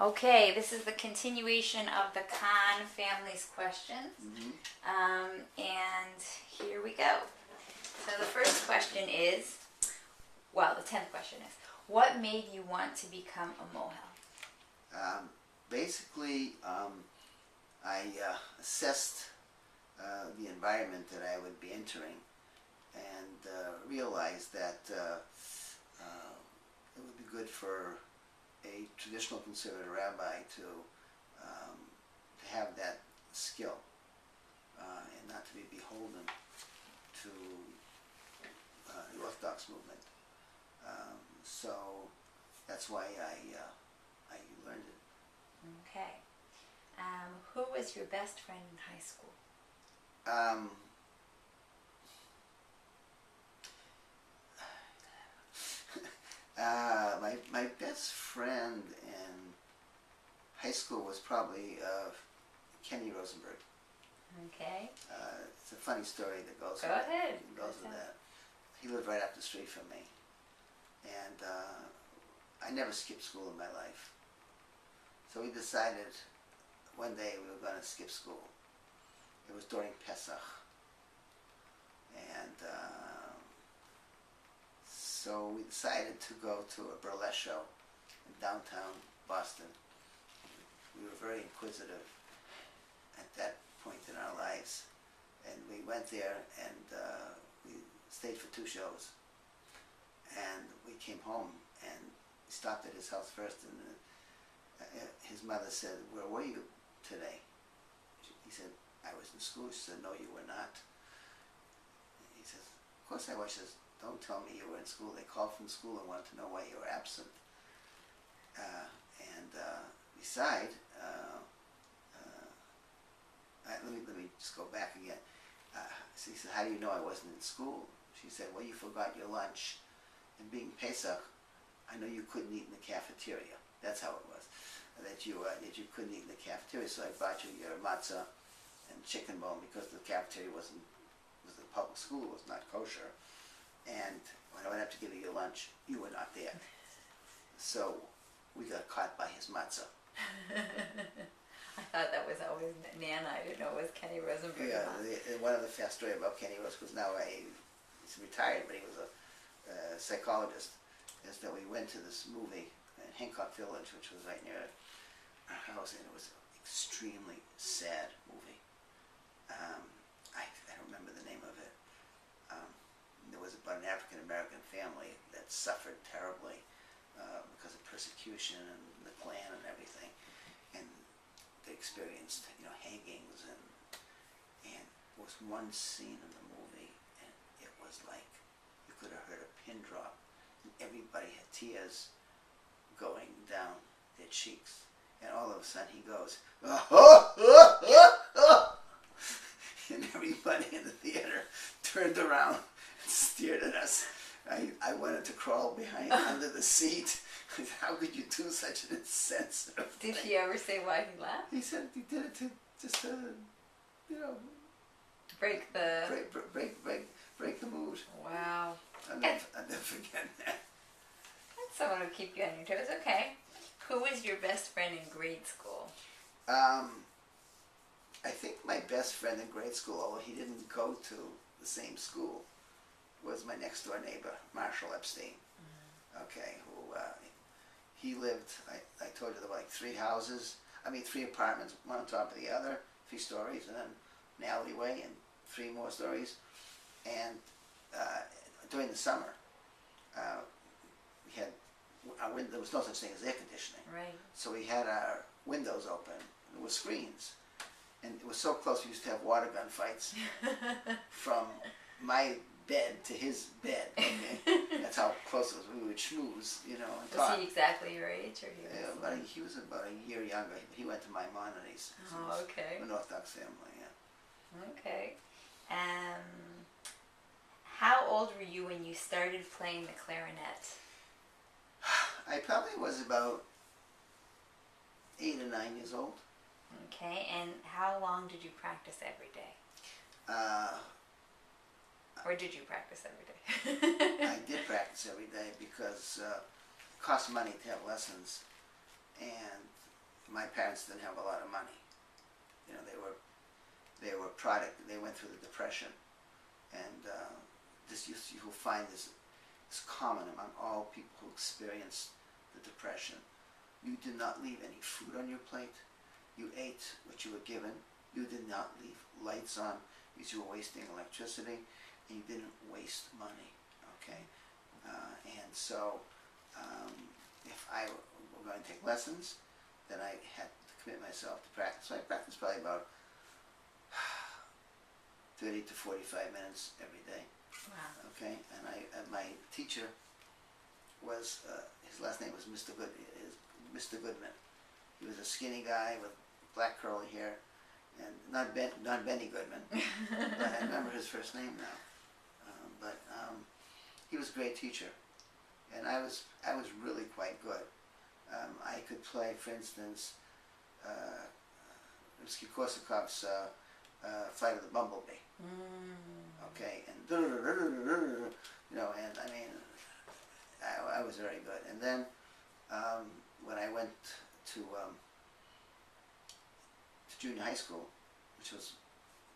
Okay, this is the continuation of the Khan family's questions. And here we go. So the first question is, well, the 10th question is, what made you want to become a mohel? Basically, I assessed the environment that I would be entering and realized that it would be good for a traditional conservative rabbi to have that skill and not to be beholden to the Orthodox movement. So that's why I learned it. Okay. Who was your best friend in high school? My best friend in high school was probably Kenny Rosenberg. Okay. It's a funny story that goes Go with ahead. goes with that. He lived right up the street from me, and I never skipped school in my life. So we decided one day we were going to skip school. It was during Pesach, and so we decided to go to a burlesque show in downtown Boston. We were very inquisitive at that point in our lives, and we went there and we stayed for 2 shows, and we came home and stopped at his house first, and his mother said, "Where were you today?" He said, "I was in school." She said, "No, you were not." He says, "Of course I was." She says, "Don't tell me you were in school. They called from school and wanted to know why you were absent." Besides, let me just go back again. So he said, "How do you know I wasn't in school?" She said, "Well, you forgot your lunch, and being Pesach, I know you couldn't eat in the cafeteria. That's how it was. That you couldn't eat in the cafeteria. So I brought you your matzah and chicken bone because the cafeteria was the public school, was not kosher. And when I went up to give you your lunch, you were not there. So we got caught by his matzah." I thought that was always Nana. I didn't know it was Kenny Rosenberg. Yeah, one of the fast story about Kenny was now he's retired, but he was a psychologist. Is that we went to this movie in Hancock Village, which was right near our house, and it was an extremely sad movie. I don't remember the name of it. There was about an African American family that suffered terribly because of persecution and the Klan and everything, and they experienced hangings, and there was one scene in the movie, and it was like you could have heard a pin drop, and everybody had tears going down their cheeks, and all of a sudden he goes, and everybody in the theater turned around and stared at us. I wanted to crawl under the seat. How could you do such an insensitive thing? Did he ever say why he laughed? He said he did it to just break the break the mood. Wow. I'll never forget that. That's someone who keep you on your toes. Okay. Who was your best friend in grade school? I think my best friend in grade school, although he didn't go to the same school, was my next door neighbor, Marshall Epstein. Okay, who he lived. I told you there were like 3 apartments, one on top of the other, 3 stories, and then an alleyway and 3 more stories. And during the summer, we had our there was no such thing as air conditioning. Right. So we had our windows open. There were screens, and it was so close. We used to have water gun fights from my bed to his bed. Okay? That's how close it was. We would schmooze, and talk. Was he exactly your age, or He was about a year younger. He went to Maimonides. Oh, okay. An Orthodox family, yeah. Okay. How old were you when you started playing the clarinet? I probably was about 8 or 9 years old. Okay, and how long did you practice every day? Or did you practice every day? I did practice every day because it cost money to have lessons, and my parents didn't have a lot of money. You know, they were product. They went through the Depression, and you'll find this common among all people who experienced the Depression. You did not leave any food on your plate. You ate what you were given. You did not leave lights on because you were wasting electricity, and you didn't waste money. Okay, and so if I were going to take lessons, then I had to commit myself to practice. So I practiced probably about 30 to 45 minutes every day. Wow. Okay, and my teacher was his last name was Mr. Goodman. He was a skinny guy with black curly hair, and not Benny Goodman. But I remember his first name now. But he was a great teacher, and I was really quite good. I could play, for instance, Rimsky-Korsakov's Flight of the Bumblebee. Okay, and you know, and I mean, I was very good. And then when I went to junior high school, which was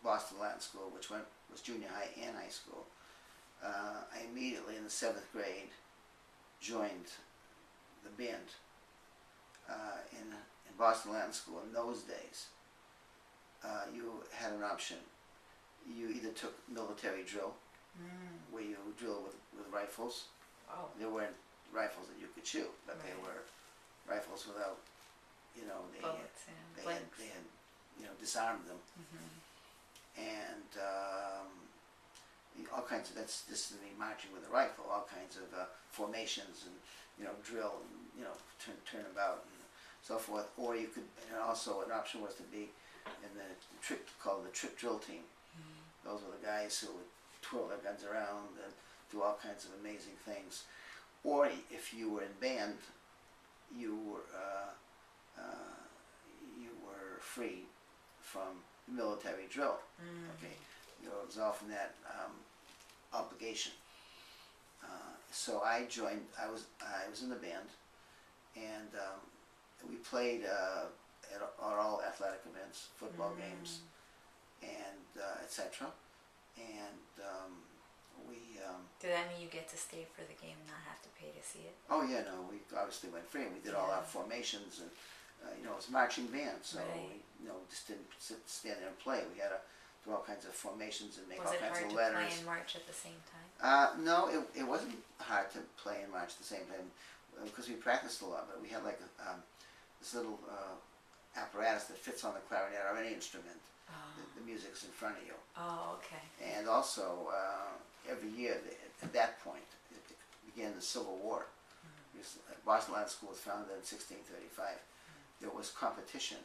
Boston Latin School, which was junior high and high school, I immediately in the 7th grade joined the band in Boston Latin School. In those days, you had an option. You either took military drill, where you drill with rifles. Oh. There weren't rifles that you could shoot, but they were rifles without, you know, Bullets and they blanks. had, you know, disarmed them. And all kinds of, this is me marching with a rifle, all kinds of formations and, you know, drill and, you know, turn about and so forth. Or you could, and also an option was to be in the trick, called the trick drill team. Those were the guys who would twirl their guns around and do all kinds of amazing things. Or if you were in band, you were free from military drill. Okay, you were absolved from that obligation. So I joined. I was in the band, and we played at all athletic events, football games, and etc. And we. Did that mean you get to stay for the game and not have to pay to see it? Oh yeah, no, we obviously went free, and we did all our formations, and you know, it was a marching band, so we, you know, just didn't stand there and play. We had to do all kinds of formations and make all kinds of letters. Was it hard to play and march at the same time? No, it wasn't hard to play and march at the same time because we practiced a lot. But we had like this little apparatus that fits on the clarinet or any instrument. The music's in front of you. Oh, okay. And also, every year at that point, it began the Civil War. Because Boston Latin School was founded in 1635. There was competition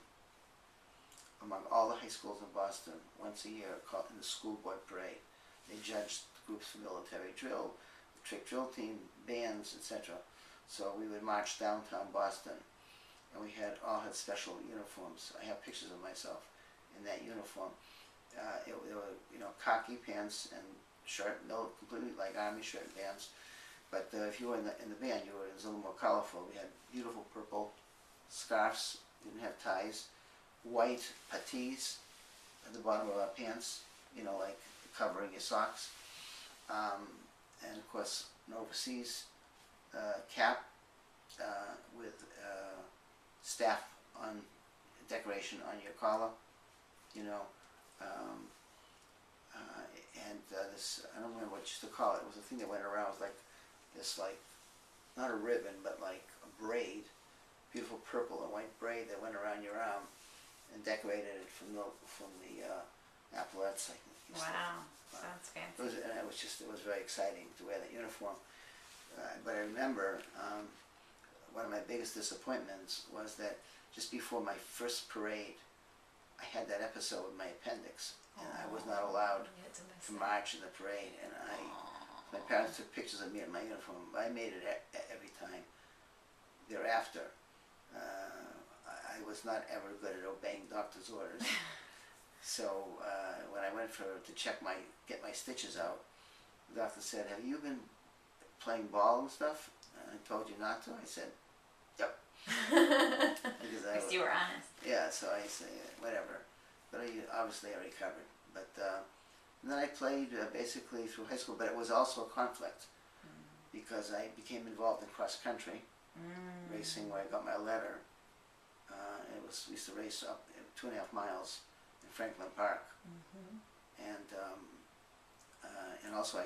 among all the high schools in Boston once a year called in the school board parade. They judged groups for military drill, the trick drill team, bands, etc. So we would march downtown Boston, and we all had special uniforms. I have pictures of myself in that uniform. There were, you know, khaki pants and shirt, no, completely like army shirt and pants. But if you were in the band, it was a little more colorful. We had beautiful purple scarves. Didn't have ties. White patties at the bottom of our pants, you know, like covering your socks. And of course, an overseas cap with staff on decoration on your collar, you know. And this, I don't remember what you used to call it. It was a thing that went around. It was like this, like, not a ribbon, but like a braid, beautiful purple and white braid that went around your arm and decorated it from the epaulets. Wow, sounds fancy. It was very exciting to wear that uniform. But I remember one of my biggest disappointments was that just before my first parade, I had that episode with my appendix, and I was not allowed to march in the parade. And my parents took pictures of me in my uniform. I made it every time thereafter. I was not ever good at obeying doctor's orders. So when I went to get my stitches out, the doctor said, "Have you been playing ball and stuff?" And I told you not to. I said, "Yep." Because least you were honest. Yeah, so I say whatever, but obviously I recovered. But and then I played basically through high school, but it was also a conflict because I became involved in cross country racing, where I got my letter. We used to race up 2.5 miles in Franklin Park, and also I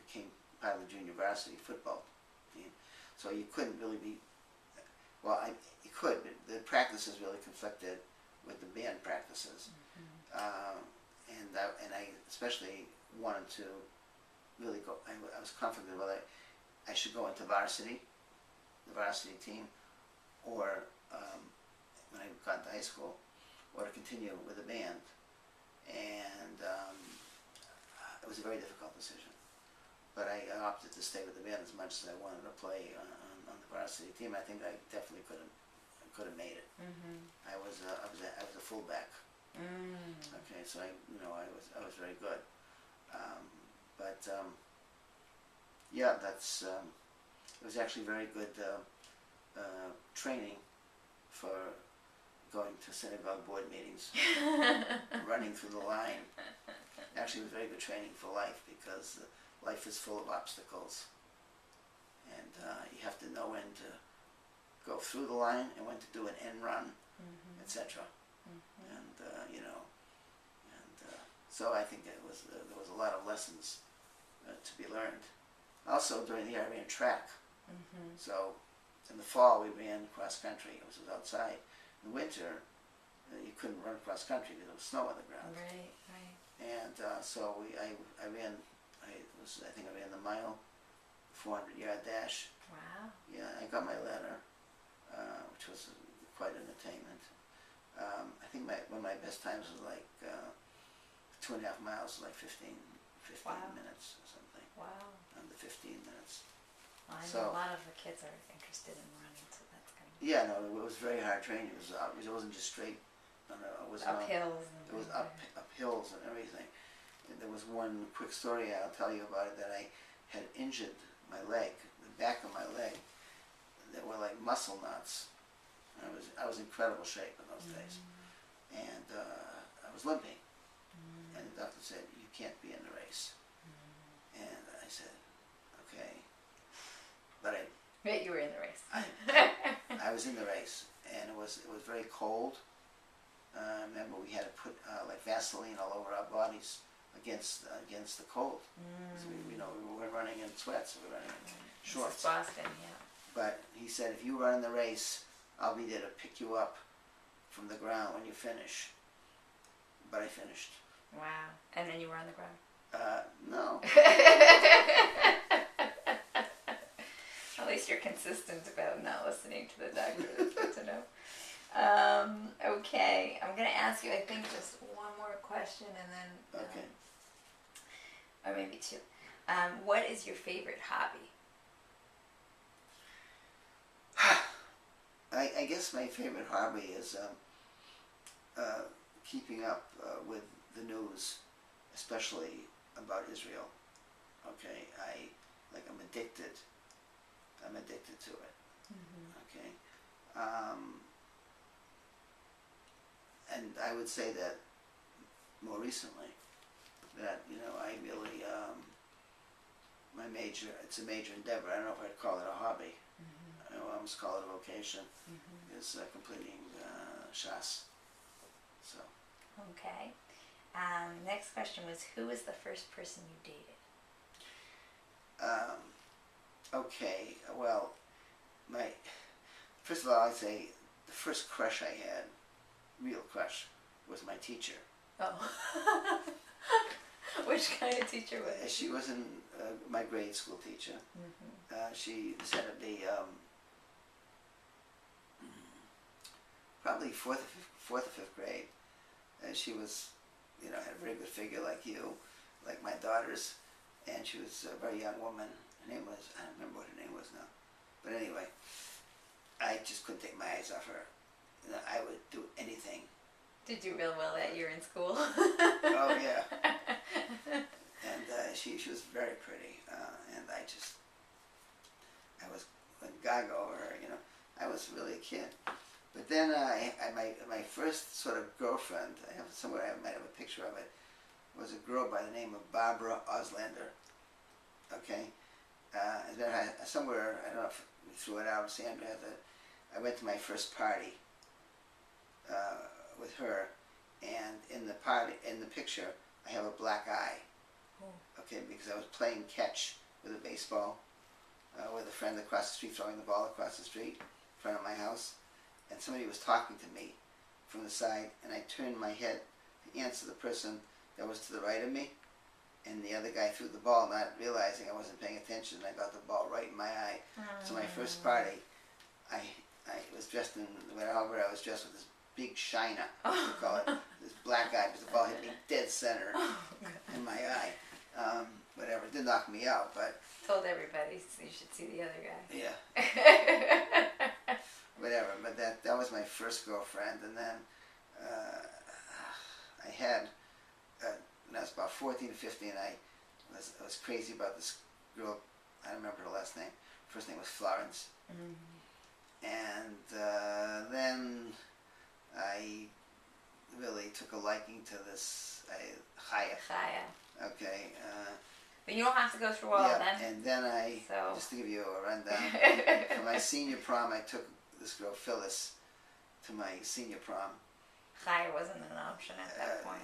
became part of the junior varsity football team. So you couldn't really be, well, you could, but the practices really conflicted with the band practices. And I especially wanted to really go, I was conflicted whether I should go into the varsity team, or when I got into high school, or to continue with the band. And it was a very difficult decision. But I opted to stay with the band as much as I wanted to play on the varsity team. I think I definitely could have made it. I was a fullback. Okay, so I was very good. Yeah, it was actually very good training for going to synagogue board meetings, running through the line. Actually, it was very good training for life, because life is full of obstacles, and you have to know when to go through the line and when to do an end run, etc. And so I think there was a lot of lessons to be learned. Also, during the year I ran track. So in the fall we ran cross country. It was outside. In the winter you couldn't run cross country because there was snow on the ground. Right. And so I ran. I think I ran the mile, 400-yard dash. Wow. Yeah, I got my letter, which was quite an attainment. I think one of my best times was like 2.5 miles, like 15 minutes or something. Wow. Under 15 minutes. Well, I know a lot of the kids are interested in running, so that's good. Yeah, no, it was very hard training. It wasn't just straight. No, it was up hills. It was up hills and everything. And there was one quick story I'll tell you about it, that I had injured my leg, the back of my leg. There were like muscle knots. I was in incredible shape in those days, and I was limping. And the doctor said, "You can't be in the race." And I said, "Okay," but Right, you were in the race. I was in the race, and it was very cold. Remember, we had to put like Vaseline all over our bodies against the cold. So we weren't running in sweats; we were running in shorts. This is Boston, yeah. But he said, "If you run in the race, I'll be there to pick you up from the ground when you finish." But I finished. Wow. And then you were on the ground? No. At least you're consistent about not listening to the doctor. That's good to know. Okay, I'm going to ask you, I think, just one more question, and then... Okay. Or maybe two. What is your favorite hobby? I guess my favorite hobby is keeping up with the news, especially about Israel. Okay, I'm addicted. I'm addicted to it. Okay, and I would say that more recently, that I really it's a major endeavor. I don't know if I'd call it a hobby. I almost call it a vocation. Is completing Shas. So. Okay. Next question was, who was the first person you dated? Okay, well, first of all, I'd say the first crush I had, real crush, was my teacher. Oh. Which kind of teacher was it? She was my grade school teacher. She was head of the probably fourth or fifth grade. And she was, had a very good figure like you, like my daughters, and she was a very young woman. Her name was, I don't remember what her name was now, but anyway, I just couldn't take my eyes off her. I would do anything. Did you real well that year in school? Oh yeah. And she was very pretty, and I was gaga over her. I was really a kid, But then my first sort of girlfriend, I have somewhere, I might have a picture of it, was a girl by the name of Barbara Oslander. Okay? And then somewhere, I don't know if we threw it out, Sandra has it, I went to my first party with her, and in the picture, I have a black eye. Okay, because I was playing catch with a baseball with a friend across the street, throwing the ball across the street in front of my house, and somebody was talking to me from the side, and I turned my head to answer the person that was to the right of me, and the other guy threw the ball, not realizing I wasn't paying attention, and I got the ball right in my eye. So my first party, I was dressed in, however I was dressed with this big shiner, we call it, this black eye, because the ball hit me dead center in my eye. Whatever, it did knock me out, but... Told everybody so you should see the other guy. Yeah. Whatever, but that was my first girlfriend, and then I had, when I was about 14 or 15, I was crazy about this girl, I don't remember her last name, first name was Florence, and then I really took a liking to this Chaya. Okay. But you don't have to go through all of them. And then just to give you a rundown, for my senior prom, I took this girl Phyllis to my senior prom. Chaya wasn't an option at that point.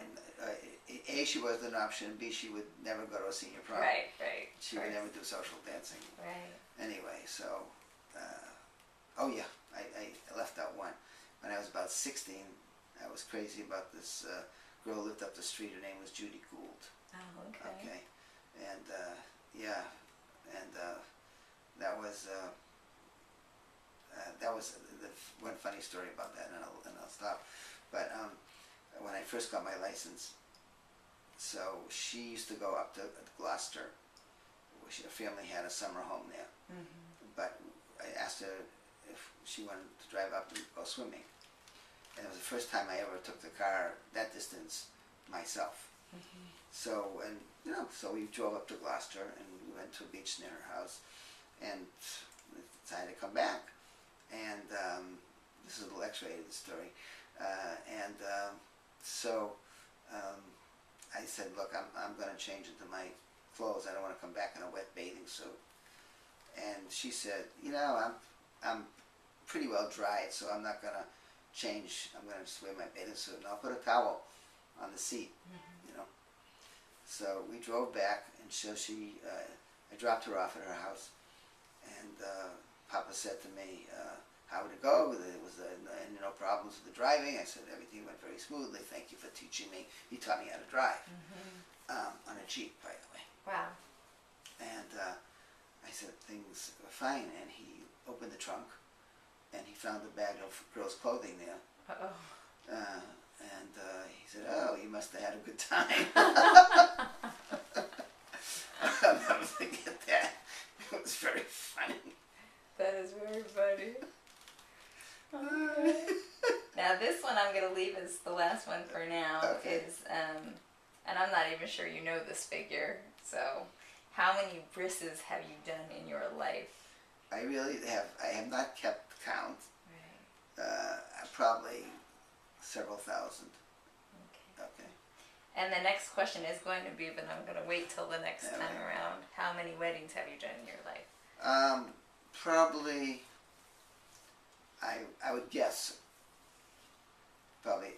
A, she wasn't an option. B, she would never go to a senior prom. Right. She would never do social dancing. Right. Anyway, so, oh yeah, I left out one. When I was about 16, I was crazy about this girl who lived up the street. Her name was Judy Gould. Oh, okay. And that was the one funny story about that, and I'll stop. But when I first got my license, so she used to go up to Gloucester. Her family had a summer home there, but I asked her if she wanted to drive up and go swimming, and it was the first time I ever took the car that distance myself. So so we drove up to Gloucester, and we went to a beach near her house, and we decided to come back. And this is a little X-ray of the story. So I said, look, I'm going to change into my clothes. I don't want to come back in a wet bathing suit. And she said, I'm pretty well dried, so I'm not going to change. I'm going to just wear my bathing suit, and I'll put a towel on the seat, So we drove back, and so I dropped her off at her house, and Papa said to me, how would it go? Was there no problems with the driving? I said, everything went very smoothly. Thank you for teaching me. He taught me how to drive, on a Jeep, by the way. Wow. And I said, things were fine, and he opened the trunk, and he found a bag of girls' clothing there. And he said, oh, you must have had a good time. I'll never forget that. It was very funny. That is very funny. Okay. Now this one I'm going to leave as the last one for now. Okay. And I'm not even sure you know this figure, so how many brisses have you done in your life? I have not kept count. Right. Probably several thousand. Okay. And the next question is going to be, but I'm going to wait till the next time around. How many weddings have you done in your life? Probably, I would guess, probably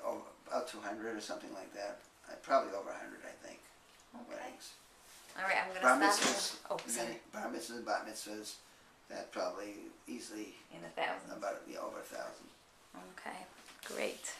about 200 or something like that. Probably over 100, I think. Okay. Weddings. All right, I'm going Bar to stop mitzvahs. here. Oh, sorry. Bar mitzvahs and bat mitzvahs. That probably easily In the thousands. about over 1,000. Okay, great.